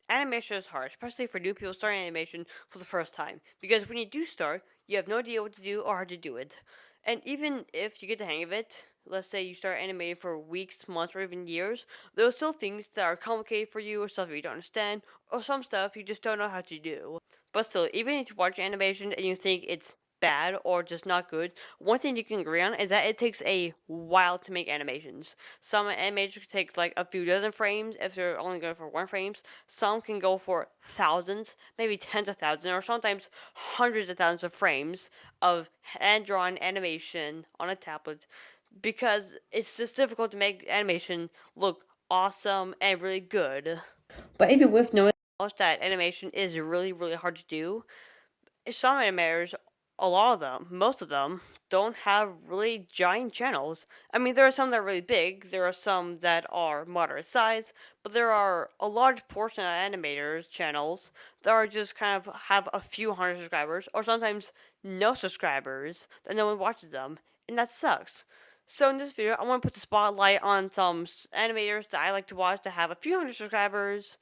animation is hard, especially for new people starting animation for the first time. Because when you do start, you have no idea what to do or how to do it. And even if you get the hang of it, let's say you start animating for weeks, months, or even years, there are still things that are complicated for you, or stuff you don't understand, or some stuff you just don't know how to do. But still, even if you watch animation and you think it's bad or just not good, one thing you can agree on is that it takes a while to make animations. Some animations can take like a few dozen frames if they're only going for one frames. Some can go for thousands, maybe tens of thousands, or sometimes hundreds of thousands of frames of hand-drawn animation on a tablet because it's just difficult to make animation look awesome and really good. But even with knowing that animation is really, really hard to do, some animators, a lot of them, most of them, don't have really giant channels. I mean, there are some that are really big, there are some that are moderate size, but there are a large portion of animators' channels that are just kind of have a few hundred subscribers, or sometimes no subscribers, that no one watches them, and that sucks. So in this video, I want to put the spotlight on some animators that I like to watch that have a few hundred subscribers,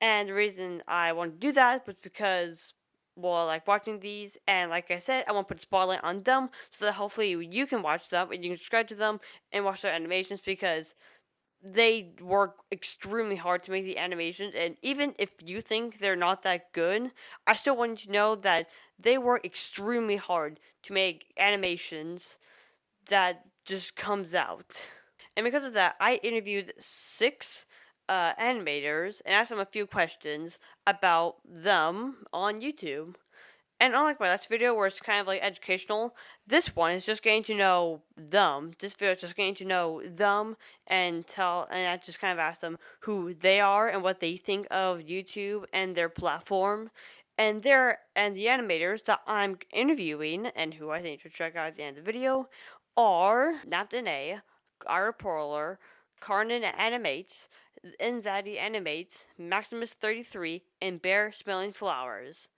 and the reason I want to do that was because, well, I like watching these, and like I said, I want to put a spotlight on them so that hopefully you can watch them and you can subscribe to them and watch their animations because they work extremely hard to make the animations. And even if you think they're not that good, I still want you to know that they work extremely hard to make animations that just comes out. And because of that, I interviewed six animators and asked them a few questions about them on YouTube. And unlike my last video where it's kind of like educational, this one is just getting to know them. This video is just getting to know them and I just kind of asked them who they are and what they think of YouTube and their platform. And the animators that I'm interviewing and who I think you should check out at the end of the video are Napdene, Ira Porler, Carnan Animates, Zaddy Animates, Maximus33, and Bear Smelling Flowers.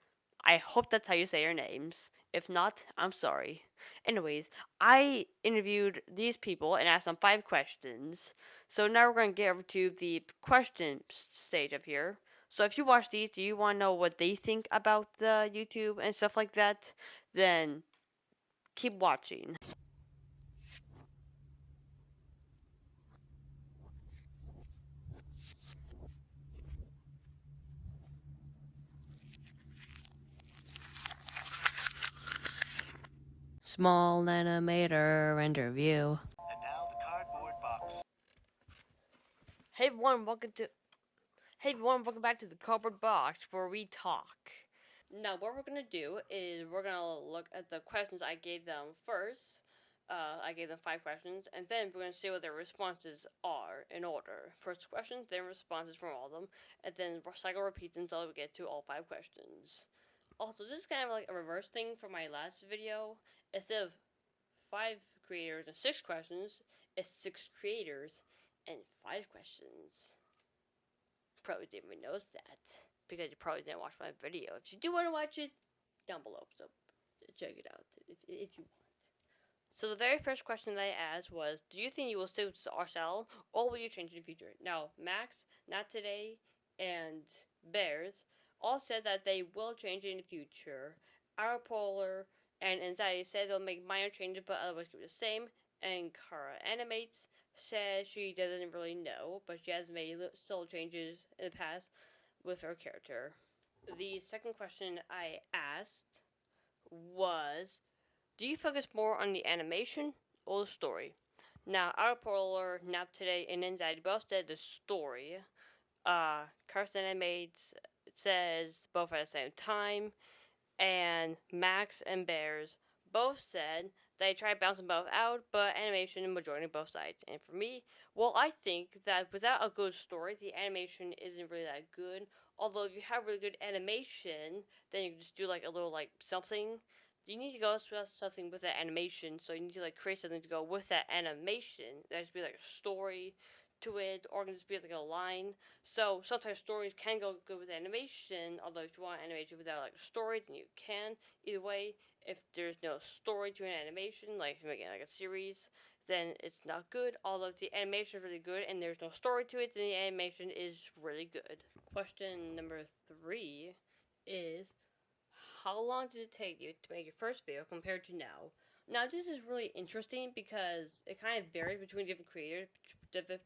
I hope that's how you say your names. If not, I'm sorry. Anyways, I interviewed these people and asked them 5 questions. So now we're going to get over to the question stage of here. So if you watch these, do you want to know what they think about the YouTube and stuff like that? Then keep watching. Small animator interview. And now the cardboard box. Hey everyone, welcome back to the cardboard box where we talk. Now, what we're gonna do is we're gonna look at the questions I gave them first. I gave them 5 questions, and then we're gonna see what their responses are in order. First questions, then responses from all of them, and then cycle repeats until we get to all 5 questions. Also, this is kind of like a reverse thing from my last video. Instead of 5 creators and 6 questions, it's 6 creators and 5 questions. Probably didn't even notice that because you probably didn't watch my video. If you do want to watch it, down below, so check it out if you want. So the very first question that I asked was, do you think you will stay with our style or will you change in the future? Now, Max, Not Today, and Bears all said that they will change in the future. Our Polar and Anxiety said they'll make minor changes but otherwise keep it the same. And Kara Animates said she doesn't really know, but she has made subtle changes in the past with her character. The second question I asked was, do you focus more on the animation or the story? Now, Outer Polar, Nap Today, and Anxiety both said the story. Carson Animates says both at the same time, and Max and Bears both said they tried bouncing both out, but animation and majority on both sides. And for me, well, I think that without a good story, the animation isn't really that good. Although if you have really good animation, then you can just do like a little like something. You need to go something with that animation, so you need to like create something to go with that animation. That should be like a story to it, or it can just be like a line. So sometimes stories can go good with animation, although if you want animation without like a story, then you can. Either way, if there's no story to an animation, like if you're making like a series, then it's not good. Although if the animation is really good and there's no story to it, then the animation is really good. Question number 3 is, how long did it take you to make your first video compared to now? Now, this is really interesting because it kind of varies between different creators,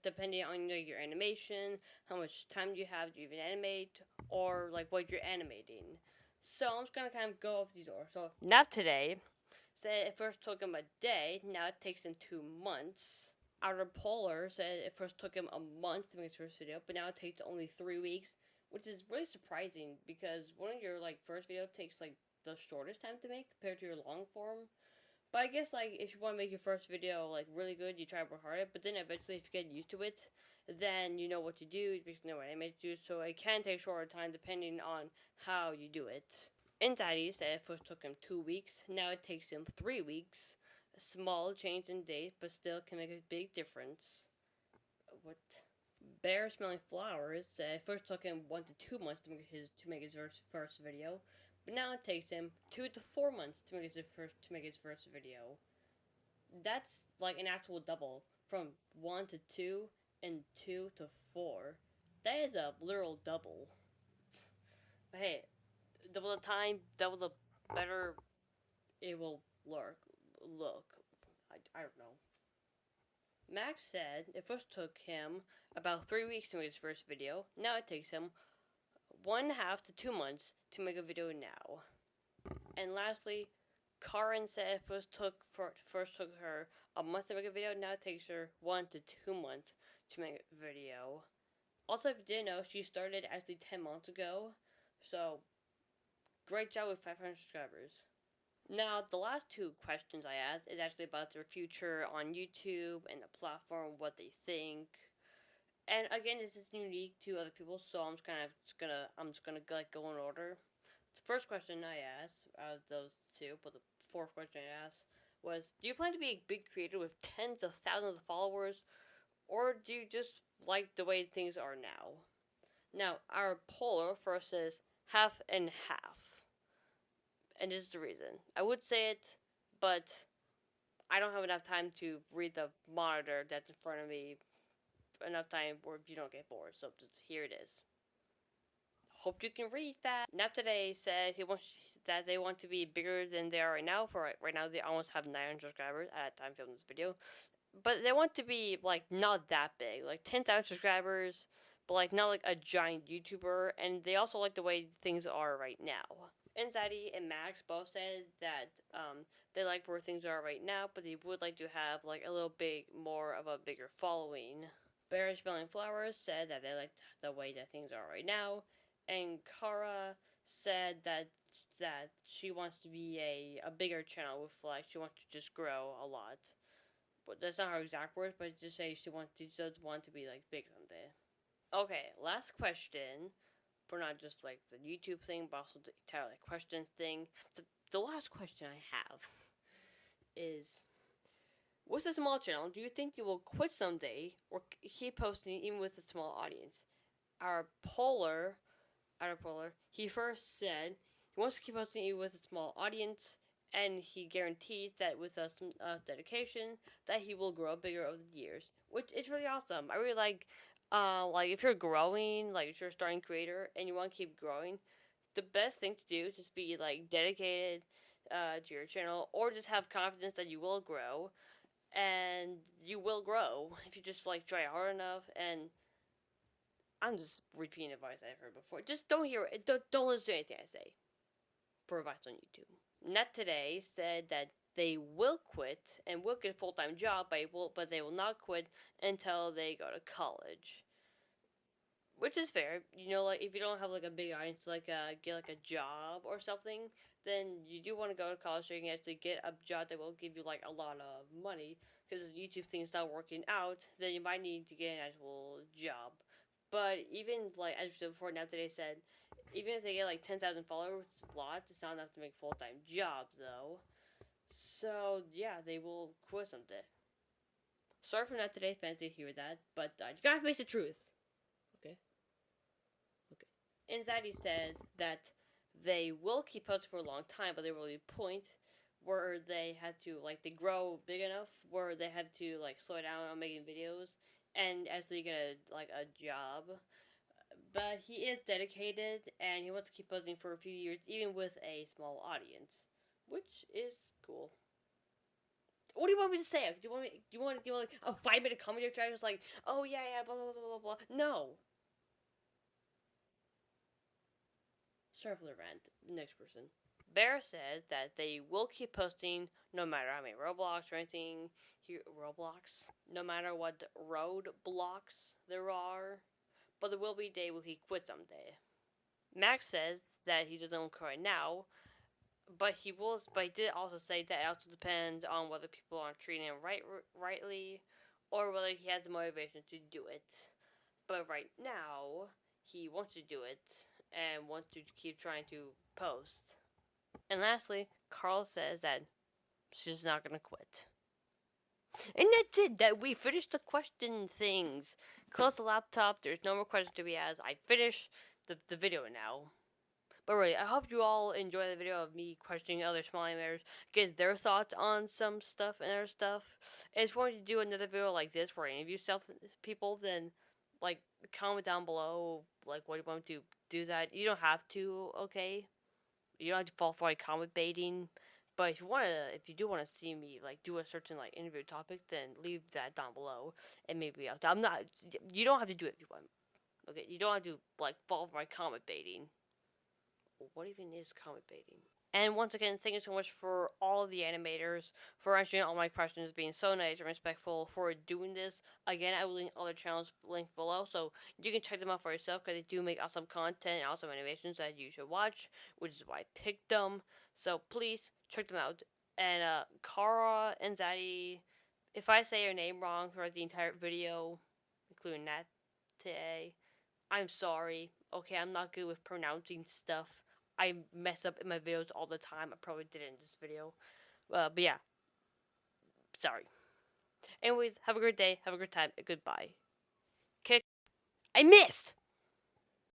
depending on your animation, how much time you have to even animate, or like what you're animating. So I'm just gonna kind of go over these order. So not today. Said it first took him a day. Now it takes him 2 months. Outer Polar said it first took him a month to make his first video, but now it takes only 3 weeks, which is really surprising because one of your first video takes the shortest time to make compared to your long form. But I guess if you want to make your first video really good, you try to work harder. But then eventually, if you get used to it, then you know what to do. You basically know what animate to do. So it can take shorter time depending on how you do it. Anxiety said it first took him 2 weeks. Now it takes him 3 weeks. A small change in days, but still can make a big difference. What? Bear Smelling Flowers said it first took him 1 to 2 months to make his first video, but now it takes him 2 to 4 months to make his first video. That's like an actual double from 1 to 2 and 2 to 4. That is a literal double. But hey, double the time, double the better it will look. I don't know. Max said it first took him about 3 weeks to make his first video. Now it takes him 1.5 to 2 months to make a video now. And lastly, Karen said it first took her a month to make a video. Now it takes her 1 to 2 months to make a video. Also, if you didn't know, she started actually 10 months ago. So, great job with 500 subscribers. Now, the last 2 questions I asked is actually about their future on YouTube and the platform, what they think. And again, this is unique to other people, so I'm just gonna go in order. The first question I asked out of those 2, but the 4th question I asked was, do you plan to be a big creator with tens of thousands of followers, or do you just like the way things are now? Now, our polar first says half and half. And this is the reason. I would say it, but I don't have enough time to read the monitor that's in front of me. Enough time where you don't get bored. So here it is. Hope you can read that. Nap Today said they want to be bigger than they are right now. Right now, they almost have 900 subscribers at the time filming this video. But they want to be not that big, 10,000 subscribers, but not a giant YouTuber. And they also like the way things are right now. Anxiety and Max both said that they like where things are right now, but they would like to have a little bit more of a bigger following. Bear Smelling Flowers said that they liked the way that things are right now, and Kara said that she wants to be a bigger channel with she wants to just grow a lot. But that's not her exact words, but just say she does want to be big someday. Okay, last question. For not just the YouTube thing, but also the entire question thing. The last question I have is, with a small channel, do you think you will quit someday or keep posting even with a small audience? Our polar, he first said he wants to keep posting even with a small audience, and he guarantees that with some dedication that he will grow bigger over the years, which is really awesome. I really like if you're growing, if you're a starting creator and you want to keep growing, the best thing to do is just be dedicated to your channel, or just have confidence that you will grow, and you will grow if you just try hard enough. And I'm just repeating advice I've heard before. Just don't hear it. Don't listen to anything I say for advice on YouTube. Net Today said that they will quit and will get a full-time job, but they will not quit until they go to college. Which is fair. If you don't have a big audience, get a job or something, then you do want to go to college so you can actually get a job that will give you a lot of money. Because if the YouTube thing is not working out, then you might need to get an actual job. But even as we said before, Now Today said, even if they get 10,000 followers, which is a lot, it's not enough to make full-time jobs though. So yeah, they will quit someday. Sorry for Not Today fans to hear that, but you gotta face the truth. Okay. Anxiety says that they will keep posting for a long time, but there will be a point where they had to like they grow big enough where they have to like slow down on making videos and as they get a job. But he is dedicated and he wants to keep posting for a few years, even with a small audience, which is cool. What do you want me to say? Do you want me? Do you want like a 5 minute comedy track? It's like, oh yeah, yeah, blah blah blah blah blah. No, sorry for the rant. Next person. Bear says that they will keep posting no matter how many Roblox or anything. Here, Roblox. No matter what roadblocks there are, but there will be a day where he quits someday. Max says that he doesn't quit right now, but he will. But he did also say that it also depends on whether people are treating him rightly, or whether he has the motivation to do it. But right now, he wants to do it and wants to keep trying to post. And lastly, Carl says that she's not gonna quit. And that's it. That we finished the question things. Close the laptop. There's no more questions to be asked. I finished the video now. But really, I hope you all enjoy the video of me questioning other small animators, get their thoughts on some stuff and their stuff. And if you want to do another video like this where I interview people, then like comment down below like what you want to do that. You don't have to, okay? You don't have to fall for like comment baiting. But if you do want to see me like do a certain like interview topic, then leave that down below, and maybe I'm not. You don't have to do it if you want. Okay, you don't have to like fall for my comment baiting. What even is comment baiting? And once again, thank you so much for all of the animators for answering all my questions, being so nice and respectful for doing this. Again, I will link all their channels linked below, so you can check them out for yourself because they do make awesome content and awesome animations that you should watch, which is why I picked them. So please check them out. And Kara and Zaddy, if I say your name wrong throughout the entire video, including that today, I'm sorry. Okay, I'm not good with pronouncing stuff. I mess up in my videos all the time. I probably did it in this video. But yeah, sorry. Anyways, have a great day. Have a good time. Goodbye. Kick. I missed!